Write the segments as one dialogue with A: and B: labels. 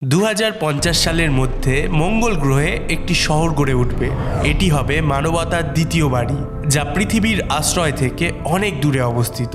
A: 2050 সালের মধ্যে মঙ্গল গ্রহে একটি শহর গড়ে উঠবে। এটি হবে মানবতার দ্বিতীয় বাড়ি, যা পৃথিবীর আশ্রয় থেকে অনেক দূরে অবস্থিত।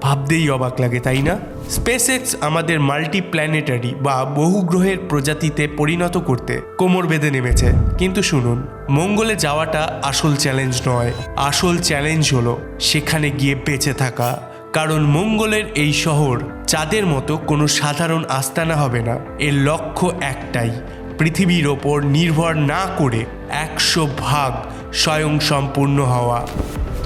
A: ভাবতেই অবাক লাগে, তাই না? স্পেসএক্স আমাদের মাল্টি প্ল্যানেটারি বা বহু গ্রহের প্রজাতিতে পরিণত করতে কোমর বেঁধে নেমেছে। কিন্তু শুনুন, মঙ্গলে যাওয়াটা আসল চ্যালেঞ্জ নয়। আসল চ্যালেঞ্জ হলো সেখানে গিয়ে বেঁচে থাকা। কারণ মঙ্গলের এই শহর চাঁদের মতো কোনো সাধারণ আস্তানা হবে না। এর লক্ষ্য একটাই, পৃথিবীর ওপর নির্ভর না করে 100% স্বয়ংসম্পূর্ণ হওয়া।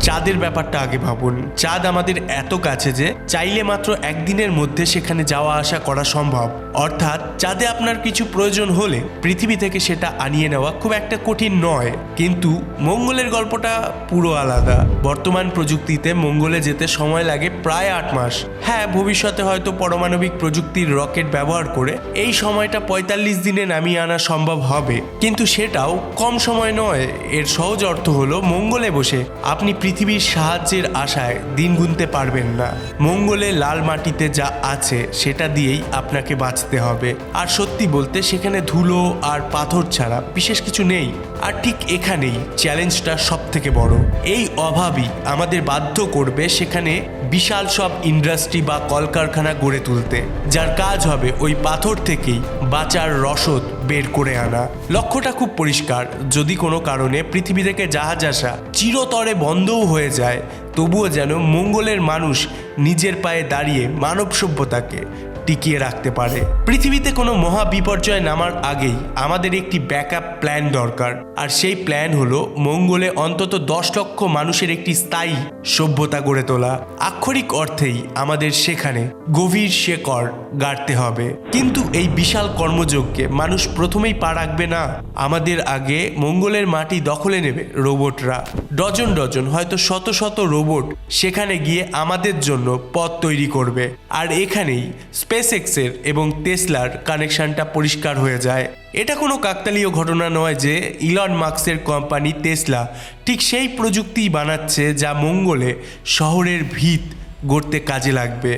A: চাঁদের ব্যাপারটা আগে ভাবুন। চাঁদ আমাদের এত কাছে যে চাইলে মাত্র একদিনের মধ্যে সেখানে যাওয়া আসা করা সম্ভব। অর্থাৎ চাঁদে আপনার কিছু প্রয়োজন হলে পৃথিবী থেকে সেটা আনিয়ে নেওয়া খুব একটা কঠিন নয়। কিন্তু মঙ্গলের গল্পটা পুরো আলাদা। বর্তমান প্রযুক্তিতে মঙ্গলে যেতে সময় লাগে প্রায় 8 মাস। হ্যাঁ, ভবিষ্যতে হয়তো পারমাণবিক প্রযুক্তির রকেট ব্যবহার করে এই সময়টা 45 দিনে নামিয়ে আনা সম্ভব হবে, কিন্তু সেটাও কম সময় নয়। এর সহজ অর্থ হলো মঙ্গলে বসে আপনি পৃথিবীর সাহায্যের আশায় দিন গুনতে পারবেন না। মঙ্গলে লাল মাটিতে যা আছে সেটা দিয়েই আপনাকে বাঁচতে হবে। আর সত্যি বলতে সেখানে ধুলো আর পাথর ছাড়া বিশেষ কিছু নেই। আর ঠিক এখানেই চ্যালেঞ্জটা সব থেকে বড়। এই অভাবই আমাদের বাধ্য করবে সেখানে বিশাল সব ইন্ডাস্ট্রি বা কলকারখানা গড়ে তুলতে, যার কাজ হবে ওই পাথর থেকেই বাঁচার রসদ বের করে আনা। লক্ষ্যটা খুব পরিষ্কার। যদি কোনো কারণে পৃথিবী থেকে জাহাজ আসা চিরতরে বন্ধও হয়ে যায়, তবুও যেন মঙ্গলের মানুষ নিজের পায়ে দাঁড়িয়ে মানব সভ্যতাকে টিকিয়ে রাখতে পারে। পৃথিবীতে কোনো মহা বিপর্যয় নামার আগেই আমাদের একটি ব্যাকআপ প্ল্যান দরকার। আর সেই প্ল্যান হলো মঙ্গলে অন্তত 10 লক্ষ মানুষের একটি স্থায়ী সভ্যতা গড়ে তোলা। আক্ষরিক অর্থেই আমাদের সেখানে গভীর শেকড় গাড়তে হবে। কিন্তু এই বিশাল কর্মযজ্ঞে মানুষ প্রথমেই পা রাখবে না। আমাদের আগে মঙ্গলের মাটি দখলে নেবে রোবটরা। ডজন ডজন, হয়তো শত শত রোবট সেখানে গিয়ে আমাদের জন্য পথ তৈরি করবে। আর এখানেই স্পেসএক্সের এবং টেসলার কানেকশনটা পরিষ্কার হয়ে যায়। এটা কোনো কাকতালীয় ঘটনা নয় যে ইলন মাস্কের কোম্পানি টেসলা ঠিক সেই প্রযুক্তিই বানাচ্ছে যা মঙ্গলে শহরের ভিত গড়তে কাজে লাগবে।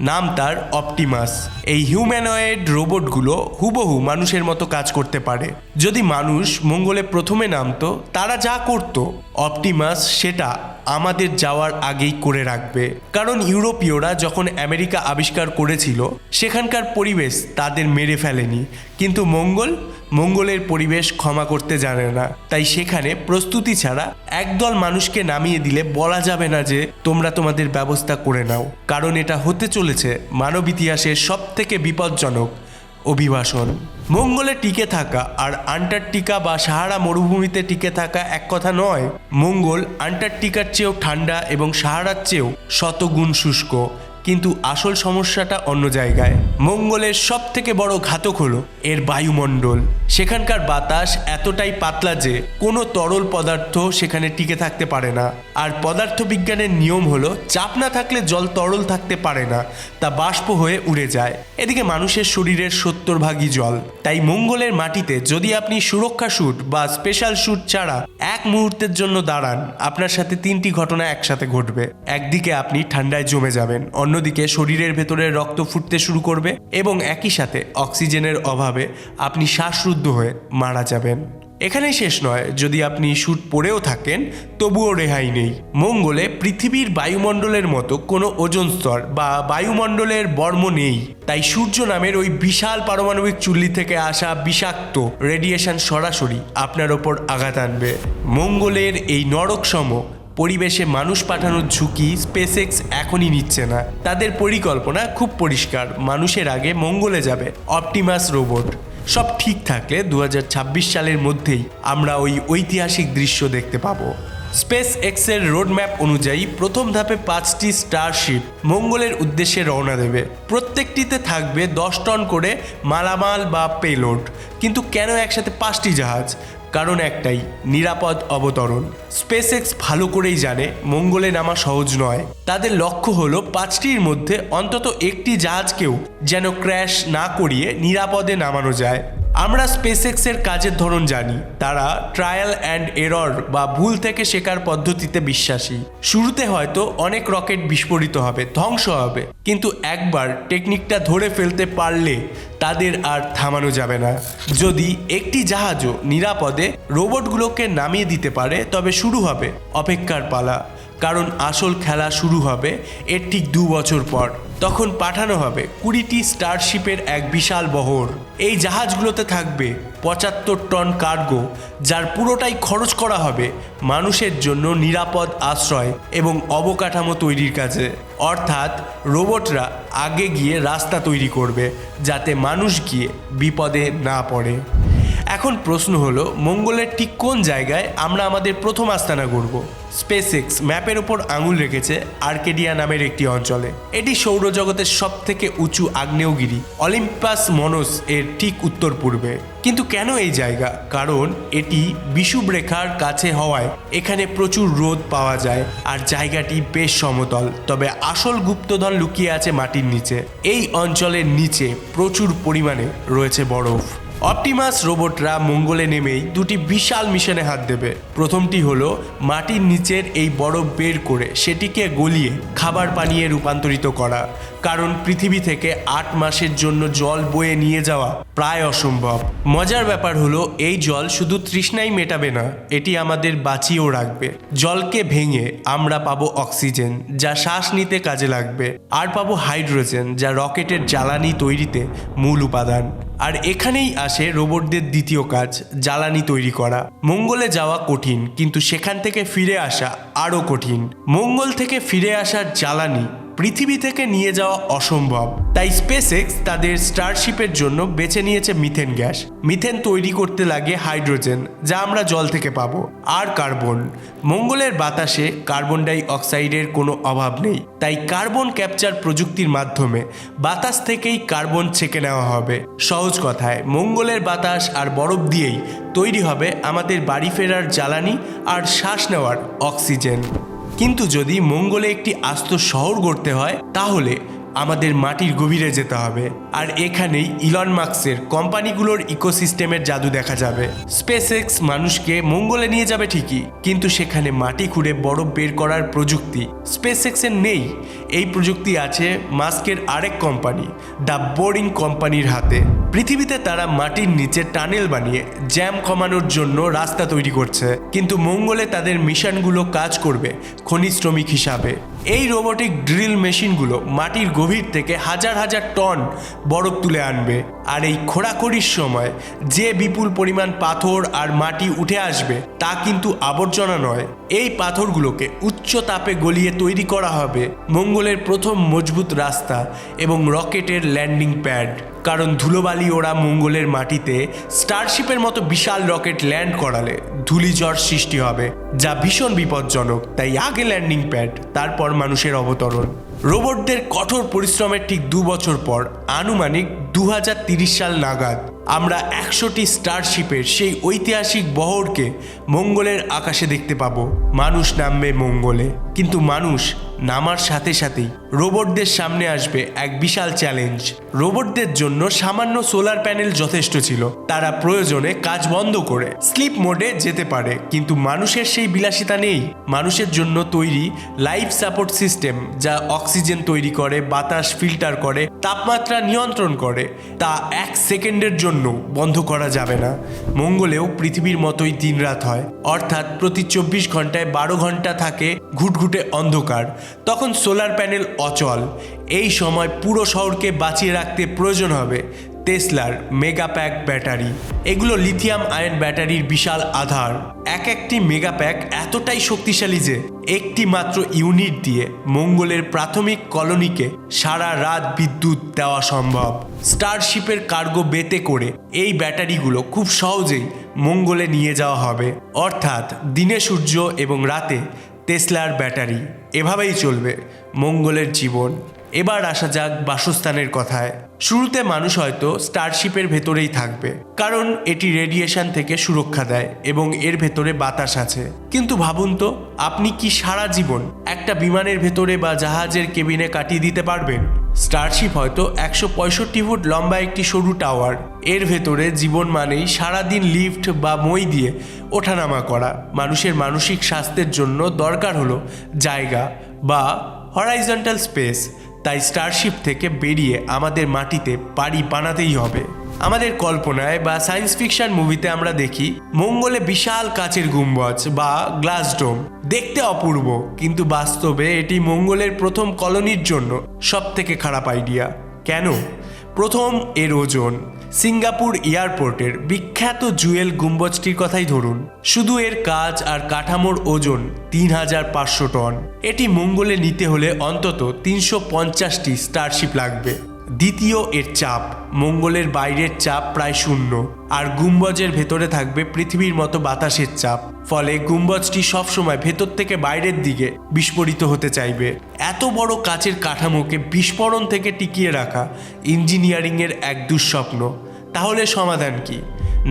A: নাম তার অপটিমাস। এই হিউম্যানয়েড রোবটগুলো হুবহু মানুষের মতো কাজ করতে পারে। যদি মানুষ মঙ্গলে প্রথমে নামতো, তারা যা করত অপটিমাস সেটা আমাদের যাওয়ার আগেই করে রাখবে। কারণ ইউরোপীয়রা যখন আমেরিকা আবিষ্কার করেছিল, সেখানকার পরিবেশ তাদের মেরে ফেলেনি। কিন্তু মঙ্গলের পরিবেশ ক্ষমা করতে জানে না। তাই সেখানে প্রস্তুতি ছাড়া একদল মানুষকে নামিয়ে দিলে বলা যাবে না যে তোমরা তোমাদের ব্যবস্থা করে নাও। কারণ এটা হতে চলেছে মানব ইতিহাসের সবথেকে বিপজ্জনক অভিবাসন। মঙ্গলে টিকে থাকা আর আন্টার্কটিকা বা সাহারা মরুভূমিতে টিকে থাকা এক কথা নয়। মঙ্গল আন্টার্কটিকার চেয়েও ঠান্ডা এবং সাহারার চেয়েও শতগুণ শুষ্ক। কিন্তু আসল সমস্যাটা অন্য জায়গায়। মঙ্গলের সব থেকে বড় ঘাতক হলো এর বায়ুমণ্ডল। সেখানকার বাতাস এতটাই পাতলা যে কোনো তরল পদার্থ সেখানে টিকে থাকতে পারে না। আর পদার্থবিজ্ঞানের নিয়ম হলো চাপ না থাকলে জল তরল থাকতে পারে না, তা বাষ্প হয়ে উড়ে যায়। এদিকে মানুষের শরীরের 70% জল। তাই মঙ্গলের মাটিতে যদি আপনি সুরক্ষা স্যুট বা স্পেশাল স্যুট ছাড়া এক মুহূর্তের জন্য দাঁড়ান, আপনার সাথে 3টি ঘটনা একসাথে ঘটবে। একদিকে আপনি ঠান্ডায় জমে যাবেন, অন্যদিকে শরীরের ভেতরে রক্ত ফুটতে শুরু করবে এবং একই সাথে অক্সিজেনের অভাবে আপনি শ্বাসরুদ্ধ হয়ে মারা যাবেন। এখানেই শেষ নয়, যদি আপনি স্যুট পরেও থাকেন তবুও রেহাই নেই। মঙ্গলে পৃথিবীর বায়ুমণ্ডলের মতো কোনো ওজোন স্তর বা বায়ুমণ্ডলের বর্ম নেই। তাই সূর্য নামের ওই বিশাল পারমাণবিক চুল্লি থেকে আসা বিষাক্ত রেডিয়েশন সরাসরি আপনার ওপর আঘাত আনবে। মঙ্গলের এই নরকসম পরিবেশে মানুষ পাঠানোর ঝুঁকি স্পেসএক্স এখনই নিচ্ছে না। তাদের পরিকল্পনা খুব পরিষ্কার। মানুষের আগে মঙ্গলে যাবে অপটিমাস রোবট। সব ঠিক থাকলে 2026 সালের মধ্যেই আমরা ওই ঐতিহাসিক দৃশ্য দেখতে পাবো। স্পেসএক্সের রোডম্যাপ অনুযায়ী প্রথম ধাপে 5টি স্টারশিপ মঙ্গলের উদ্দেশ্যে রওনা দেবে। প্রত্যেকটিতে থাকবে 10 টন করে মালামাল বা পেলোড। কিন্তু কেন একসাথে 5টি জাহাজ? কারণ একটাই, নিরাপদ অবতরণ। স্পেসএক্স ভালো করেই জানে মঙ্গলে নামা সহজ নয়। তাদের লক্ষ্য হলো 5টির মধ্যে অন্তত একটি জাহাজকেও যেন ক্র্যাশ না করিয়ে নিরাপদে নামানো যায়। আমরা স্পেসএক্সের কাজের ধরন জানি, তারা ট্রায়াল অ্যান্ড এরর বা ভুল থেকে শেখার পদ্ধতিতে বিশ্বাসী। শুরুতে হয়তো অনেক রকেট বিস্ফোরিত হবে, ধ্বংস হবে, কিন্তু একবার টেকনিকটা ধরে ফেলতে পারলে তাদের আর থামানো যাবে না। যদি একটি জাহাজও নিরাপদে রোবটগুলোকে নামিয়ে দিতে পারে, তবে শুরু হবে অপেক্ষার পালা। কারণ আসল খেলা শুরু হবে এর ঠিক 2 বছর পর। তখন পাঠানো হবে 20টি স্টারশিপের এক বিশাল বহর। এই জাহাজগুলোতে থাকবে 75 টন কার্গো, যার পুরোটাই খরচ করা হবে মানুষের জন্য নিরাপদ আশ্রয় এবং অবকাঠামো তৈরির কাজে। অর্থাৎ রোবটরা আগে গিয়ে রাস্তা তৈরি করবে যাতে মানুষ গিয়ে বিপদে না পড়ে। এখন প্রশ্ন হলো, মঙ্গলের ঠিক কোন জায়গায় আমরা আমাদের প্রথম আস্তানা গড়ব? স্পেসএক্স ম্যাপের ওপর আঙুল রেখেছে আর্কেডিয়া নামের একটি অঞ্চলে। এটি সৌরজগতের সবথেকে উঁচু আগ্নেয়গিরি অলিম্পাস মনস এর ঠিক উত্তর পূর্বে। কিন্তু কেন এই জায়গা? কারণ এটি বিষুবরেখার কাছে হওয়ায় এখানে প্রচুর রোদ পাওয়া যায় আর জায়গাটি বেশ সমতল। তবে আসল গুপ্তধন লুকিয়ে আছে মাটির নিচে। এই অঞ্চলের নিচে প্রচুর পরিমাণে রয়েছে বরফ। অপটিমাস রোবটরা মঙ্গলে নেমেই দুটি বিশাল মিশনে হাত দেবে। প্রথমটি হলো মাটির নিচের এই বরফ বের করে সেটিকে গলিয়ে খাবার পানিয়ে রূপান্তরিত করা। কারণ পৃথিবী থেকে 8 মাসের জন্য জল বয়ে নিয়ে যাওয়া প্রায় অসম্ভব। মজার ব্যাপার হলো, এই জল শুধু তৃষ্ণাই মেটাবে না, এটি আমাদের বাঁচিয়েও রাখবে। জলকে ভেঙে আমরা পাবো অক্সিজেন, যা শ্বাস নিতে কাজে লাগবে, আর পাবো হাইড্রোজেন, যা রকেটের জ্বালানি তৈরিতে মূল উপাদান। আর এখানেই আসে রোবটদের দ্বিতীয় কাজ, জ্বালানি তৈরি করা। মঙ্গলে যাওয়া কঠিন, কিন্তু সেখান থেকে ফিরে আসা আরও কঠিন। মঙ্গল থেকে ফিরে আসার জ্বালানি পৃথিবী থেকে নিয়ে যাওয়া অসম্ভব। তাই স্পেসএক্স তাদের স্টারশিপের জন্য বেছে নিয়েছে মিথেন গ্যাস। মিথেন তৈরি করতে লাগে হাইড্রোজেন, যা আমরা জল থেকে পাবো, আর কার্বন। মঙ্গলের বাতাসে কার্বন ডাই অক্সাইডের কোনো অভাব নেই, তাই কার্বন ক্যাপচার প্রযুক্তির মাধ্যমে বাতাস থেকেই কার্বন ছেঁকে নেওয়া হবে। সহজ কথায়, মঙ্গলের বাতাস আর বরফ দিয়েই তৈরি হবে আমাদের বাড়ি ফেরার জ্বালানি আর শ্বাস নেওয়ার অক্সিজেন। কিন্তু যদি মঙ্গলে একটি আস্ত শহর গড়তে হয়, তাহলে আমাদের মাটির গভীরে যেতে হবে। আর এখানেই ইলন মাস্কের কোম্পানিগুলোর ইকোসিস্টেমের জাদু দেখা যাবে। স্পেসএক্স মানুষকে মঙ্গলে নিয়ে যাবে ঠিকই, কিন্তু সেখানে মাটি খুঁড়ে বরফ বের করার প্রযুক্তি স্পেসএক্সের নেই। এই প্রযুক্তি আছে মাস্কের আরেক কোম্পানি, দ্য বোরিং কোম্পানির হাতে। পৃথিবীতে তারা মাটির নিচে টানেল বানিয়ে জ্যাম কমানোর জন্য রাস্তা তৈরি করছে, কিন্তু মঙ্গলে তাদের মিশনগুলো কাজ করবে খনিজ শ্রমিক হিসাবে। এই রোবোটিক ড্রিল মেশিনগুলো মাটির গভীর থেকে হাজার হাজার টন বরফ তুলে আনবে। আর এই খোঁড়াখড়ির সময় যে বিপুল পরিমাণ পাথর আর মাটি উঠে আসবে, তা কিন্তু আবর্জনা নয়। এই পাথরগুলোকে উচ্চ তাপে গলিয়ে তৈরি করা হবে মঙ্গলের প্রথম মজবুত রাস্তা এবং রকেটের ল্যান্ডিং প্যাড। কারণ ধুলোবালি ওরা মঙ্গলের মাটিতে স্টারশিপের মতো বিশাল রকেট ল্যান্ড করালে ধূলিঝড় সৃষ্টি হবে, যা ভীষণ বিপজ্জনক। তাই আগে ল্যান্ডিং প্যাড, তারপর মানুষের অবতরণ। রোবটদের কঠোর পরিশ্রমের ঠিক 2 বছর পর, আনুমানিক 2030 সাল নাগাদ, আমরা 100টি স্টারশিপের সেই ঐতিহাসিক বহরকে মঙ্গলের আকাশে দেখতে পাবো। মানুষ নামবে মঙ্গলে, কিন্তু মানুষ নামার সাথে সাথেই রোবটদের সামনে আসবে এক বিশাল চ্যালেঞ্জ। রোবটদের জন্য সামান্য সোলার প্যানেল যথেষ্ট ছিল। তারা প্রয়োজনে কাজ বন্ধ করে স্লিপ মোডে যেতে পারে, কিন্তু মানুষের সেই বিলাসিতা নেই। মানুষের জন্য তৈরি লাইফ সাপোর্ট সিস্টেম, যা অক্সিজেন তৈরি করে, বাতাস ফিল্টার করে, তাপমাত্রা নিয়ন্ত্রণ করে, তা 1 সেকেন্ডের জন্য বন্ধ করা যাবে না। মঙ্গলেও পৃথিবীর মতোই দিনরাত হয়, অর্থাৎ প্রতি 24 ঘন্টায় 12 ঘন্টা থাকে ঘুটঘুটে অন্ধকার। তখন সোলার প্যানেল অচল। এই সময় পুরো শহরকে বাঁচিয়ে রাখতে প্রয়োজন হবে টেসলার মেগাপ্যাক ব্যাটারি। এগুলো লিথিয়াম আয়ন ব্যাটারির বিশাল আধার। একটি মেগাপ্যাক এতটাই শক্তিশালী যে একটি মাত্র ইউনিট দিয়ে মঙ্গলের প্রাথমিক কলোনিকে সারা রাত বিদ্যুৎ দেওয়া সম্ভব। স্টারশিপের কার্গো বেতে করে এই ব্যাটারিগুলো খুব সহজেই মঙ্গলে নিয়ে যাওয়া হবে। অর্থাৎ দিনে সূর্য এবং রাতে টেসলার ব্যাটারি। এভাবেই চলবে মঙ্গলের জীবন। এবার আসা যাক বাসস্থানের কথায়। শুরুতে মানুষ হয়তো স্টারশিপের ভেতরেই থাকবে, কারণ এটি রেডিয়েশন থেকে সুরক্ষা দেয় এবং এর ভেতরে বাতাস আছে। কিন্তু ভাবুন তো, আপনি কি সারা জীবন একটা বিমানের ভেতরে বা জাহাজের কেবিনে কাটিয়ে দিতে পারবেন? স্টারশিপ হয়তো 165 ফুট লম্বা একটি সরু টাওয়ার। এর ভেতরে জীবন মানেই সারাদিন লিফট বা মই দিয়ে ওঠানামা করা। মানুষের মানসিক স্বাস্থ্যের জন্য দরকার হলো জায়গা বা হরাইজন্টাল স্পেস। তাই স্টারশিপ থেকে বেরিয়ে আমাদের মাটিতে বাড়ি বানাতেই হবে। আমাদের কল্পনায় বা সায়েন্স ফিকশন মুভিতে আমরা দেখি মঙ্গলে বিশাল কাচের গুম্বজ বা গ্লাস ডোম, দেখতে অপূর্ব, কিন্তু বাস্তবে এটি মঙ্গলের প্রথম কলোনির জন্য সবথেকে খারাপ আইডিয়া। কেন? প্রথম, এর ওজন। সিঙ্গাপুর এয়ারপোর্টের বিখ্যাত জুয়েল গুম্বজটির কথাই ধরুন, শুধু এর কাজ আর কাঠামোর ওজন 3500 টন। এটি মঙ্গলে নিতে হলে অন্তত 350টি স্টারশিপ লাগবে। দ্বিতীয়, এর চাপ। মঙ্গলের বাইরের চাপ প্রায় শূন্য, আর গুম্বজের ভেতরে থাকবে পৃথিবীর মতো বাতাসের চাপ। ফলে গুম্বজটি সবসময় ভেতর থেকে বাইরের দিকে বিস্ফোরিত হতে চাইবে। এত বড় কাচের কাঠামোকে বিস্ফোরণ থেকে টিকিয়ে রাখা ইঞ্জিনিয়ারিংয়ের এক দুঃস্বপ্ন। তাহলে সমাধান কি?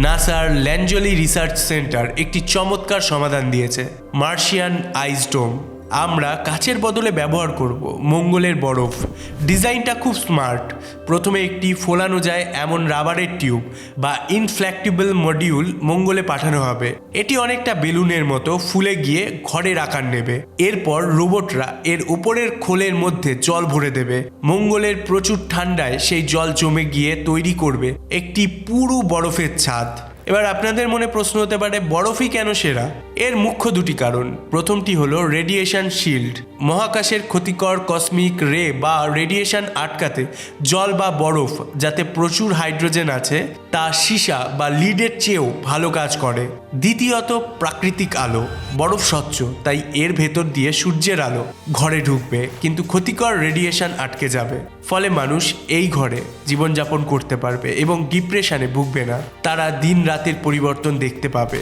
A: নাসার ল্যাঞ্জলি রিসার্চ সেন্টার একটি চমৎকার সমাধান দিয়েছে, মার্শিয়ান আইস ডোম। আমরা কাচের বদলে ব্যবহার করব মঙ্গলের বরফ। ডিজাইনটা খুব স্মার্ট। প্রথমে একটি ফোলানো যায় এমন রাবারের টিউব বা ইনফ্লেক্টিবল মডিউল মঙ্গলে পাঠানো হবে। এটি অনেকটা বেলুনের মতো ফুলে গিয়ে ঘরের আকার নেবে। এরপর রোবটরা এর উপরের খোলের মধ্যে জল ভরে দেবে। মঙ্গলের প্রচুর ঠান্ডায় সেই জল জমে গিয়ে তৈরি করবে একটি পুরো বরফের ছাদ। এবার আপনাদের মনে প্রশ্ন হতে পারে, বরফই কেন সেরা? এর মুখ্য দুটি কারণ। প্রথমটি হলো রেডিয়েশন শিল্ড। মহাকাশের ক্ষতিকর কসমিক রে বা রেডিয়েশন আটকাতে জল বা বরফ, যাতে প্রচুর হাইড্রোজেন আছে, তা সীসা বা লিডের চেয়েও ভালো কাজ করে। দ্বিতীয়ত, প্রাকৃতিক আলো। বরফ স্বচ্ছ, তাই এর ভেতর দিয়ে সূর্যের আলো ঘরে ঢুকবে, কিন্তু ক্ষতিকর রেডিয়েশন আটকে যাবে। ফলে মানুষ এই ঘরে জীবনযাপন করতে পারবে এবং ডিপ্রেশনে ভুগবে না। তারা দিন রাতের পরিবর্তন দেখতে পাবে।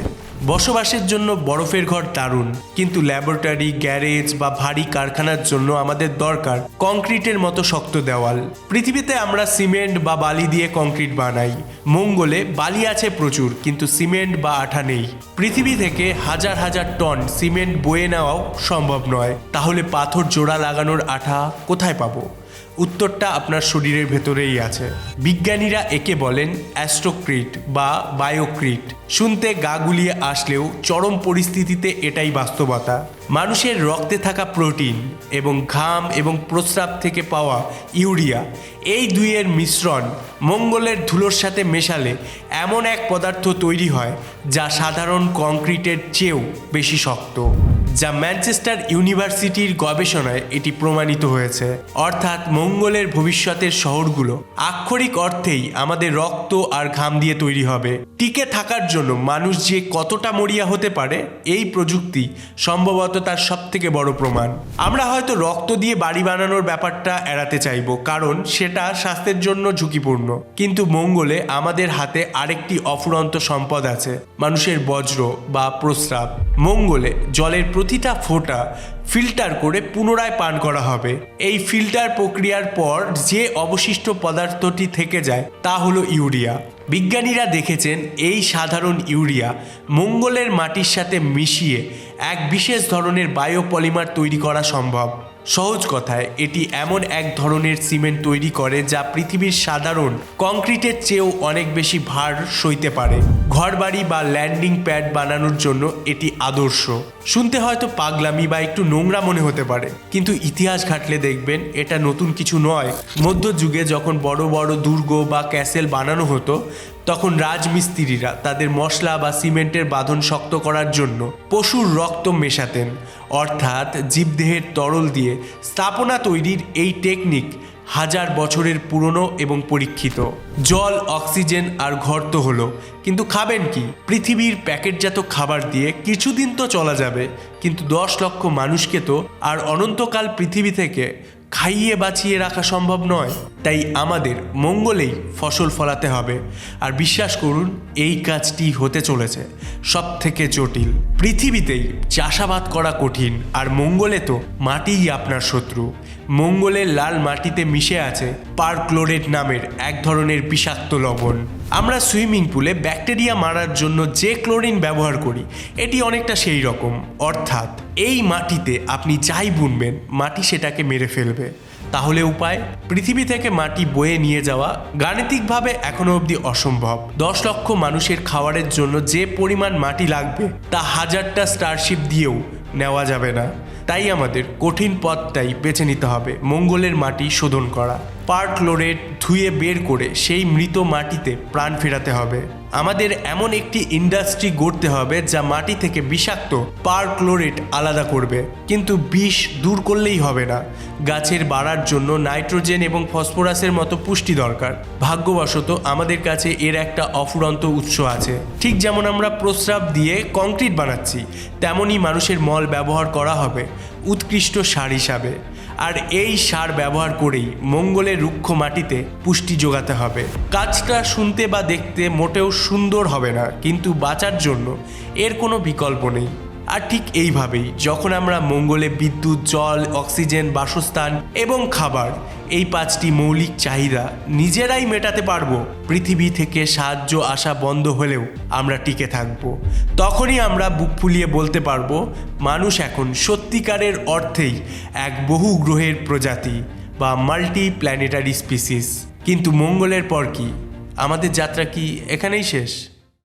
A: বসবাসের জন্য বরফের ঘর দারুণ, কিন্তু ল্যাবরেটরি, গ্যারেজ বা ভারী কারখানার জন্য আমাদের দরকার কংক্রিটের মতো শক্ত দেওয়াল। পৃথিবীতে আমরা সিমেন্ট বা বালি দিয়ে কংক্রিট বানাই। মঙ্গলে বালি আছে প্রচুর, কিন্তু সিমেন্ট বা আঠা নেই। পৃথিবী থেকে হাজার হাজার টন সিমেন্ট বয়ে নেওয়াও সম্ভব নয়। তাহলে পাথর জোড়া লাগানোর আঠা কোথায় পাবো? উত্তরটা আপনার শরীরের ভেতরেই আছে। বিজ্ঞানীরা একে বলেন অ্যাস্ট্রোক্রিট বা বায়োক্রিট। শুনতে গা গুলিয়ে আসলেও চরম পরিস্থিতিতে এটাই বাস্তবতা। মানুষের রক্তে থাকা প্রোটিন এবং ঘাম এবং প্রস্রাব থেকে পাওয়া ইউরিয়া, এই দুইয়ের মিশ্রণ মঙ্গলের ধুলোর সাথে মেশালে এমন এক পদার্থ তৈরি হয় যা সাধারণ কংক্রিটের চেয়েও বেশি শক্ত। যা ম্যানচেস্টার ইউনিভার্সিটির গবেষণায় এটি প্রমাণিত হয়েছে। অর্থাৎ মঙ্গলের ভবিষ্যতের শহরগুলো আক্ষরিক অর্থেই আমাদের রক্ত আর ঘাম দিয়ে তৈরি হবে। টিকে থাকার জন্য মানুষ যে কতটা মরিয়া হতে পারে, এই প্রযুক্তি সম্ভবত তার সবথেকে বড় প্রমাণ। আমরা হয়তো রক্ত দিয়ে বাড়ি বানানোর ব্যাপারটা এড়াতে চাইব, কারণ সেটা স্বাস্থ্যের জন্য ঝুঁকিপূর্ণ। কিন্তু মঙ্গলে আমাদের হাতে আরেকটি অফুরন্ত সম্পদ আছে, মানুষের বজ্র বা প্রস্রাব। মঙ্গলে জলের প্রতিটা ফোঁটা ফিল্টার করে পুনরায় পান করা হবে। এই ফিল্টার প্রক্রিয়ার পর যে অবশিষ্ট পদার্থটি থেকে যায় তা হলো ইউরিয়া। বিজ্ঞানীরা দেখেছেন এই সাধারণ ইউরিয়া মঙ্গলের মাটির সাথে মিশিয়ে এক বিশেষ ধরনের বায়োপলিমার তৈরি করা সম্ভব। সহজ কথায়, এটি এমন এক ধরনের সিমেন্ট তৈরি করে যা পৃথিবীর সাধারণ কংক্রিটের চেয়েও অনেক বেশি ভার সইতে পারে। ঘরবাড়ি বা ল্যান্ডিং প্যাড বানানোর জন্য এটি আদর্শ। শুনতে হয়তো পাগলামি বা একটু নোংরা মনে হতে পারে, কিন্তু ইতিহাস ঘাটলে দেখবেন এটা নতুন কিছু নয়। মধ্যযুগে যখন বড় বড় দুর্গ বা ক্যাসেল বানানো হতো, তখন রাজমিস্ত্রিরা তাদের মশলা বা সিমেন্টের বাঁধন শক্ত করার জন্য পশুর রক্ত মেশাতেন, অর্থাৎ জীবদেহের তরল দিয়ে স্থাপনা তৈরির এই টেকনিক হাজার বছরের পুরনো এবং পরীক্ষিত। জল, অক্সিজেন আর ঘর তো হলো, কিন্তু খাবেন কি? পৃথিবীর প্যাকেটজাত খাবার দিয়ে কিছুদিন তো চলা যাবে, কিন্তু 10 লক্ষ মানুষকে তো আর অনন্তকাল পৃথিবী থেকে খাইয়ে বাঁচিয়ে রাখা সম্ভব নয়। তাই আমাদের মঙ্গলেই ফসল ফলাতে হবে। আর বিশ্বাস করুন, এই কাজটি হতে চলেছে সব থেকে জটিল। পৃথিবীতেই চাষাবাদ করা কঠিন, আর মঙ্গলে তো মাটিই আপনার শত্রু। মঙ্গলের লাল মাটিতে মিশে আছে পারক্লোরেট নামের এক ধরনের বিষাক্ত লবণ। আমরা সুইমিং পুলে ব্যাকটেরিয়া মারার জন্য যে ক্লোরিন ব্যবহার করি, এটি অনেকটা সেই রকম। অর্থাৎ এই মাটিতে আপনি যাই বুনবেন, মাটি সেটাকে মেরে ফেলবে। তাহলে উপায়? পৃথিবী থেকে মাটি বয়ে নিয়ে যাওয়া গাণিতিকভাবে এখনো অবধি অসম্ভব। 10 লক্ষ মানুষের খাবারের জন্য যে পরিমাণ মাটি লাগবে তা 1000টা স্টারশিপ দিয়েও নেওয়া যাবে না। তাই আমাদের কঠিন পথটাই বেছে নিতে হবে, মঙ্গলের মাটি শোধন করা। পারক্লোরেট ধুয়ে বের করে সেই মৃত মাটিতে প্রাণ ফেরাতে হবে। আমাদের এমন একটি ইন্ডাস্ট্রি গড়তে হবে যা মাটি থেকে বিষাক্ত পারক্লোরেট আলাদা করবে। কিন্তু বিষ দূর করলেই হবে না, গাছের বাড়ার জন্য নাইট্রোজেন এবং ফসফরাসের মতো পুষ্টি দরকার। ভাগ্যবশত আমাদের কাছে এর একটা অফুরন্ত উৎস আছে। ঠিক যেমন আমরা প্রস্রাব দিয়ে কংক্রিট বানাচ্ছি, তেমনই মানুষের মল ব্যবহার করা হবে উৎকৃষ্ট সার হিসাবে। আর এই সার ব্যবহার করেই মঙ্গলের রুক্ষ মাটিতে পুষ্টি যোগাতে হবে। কাজটা শুনতে বা দেখতে মোটেও সুন্দর হবে না, কিন্তু বাঁচার জন্য এর কোনো বিকল্প নেই। আর ঠিক এইভাবেই যখন আমরা মঙ্গলে বিদ্যুৎ, জল, অক্সিজেন, বাসস্থান এবং খাবার, এই 5টি মৌলিক চাহিদা নিজেরাই মেটাতে পারবো, পৃথিবী থেকে সাহায্য আসা বন্ধ হলেও আমরা টিকে থাকবো। তখনই আমরা বুক ফুলিয়ে বলতে পারবো, মানুষ এখন সত্যিকারের অর্থেই এক বহু গ্রহের প্রজাতি বা মাল্টি প্ল্যানেটারি স্পিসিস। কিন্তু মঙ্গলের পর কি? আমাদের যাত্রা কি এখানেই শেষ?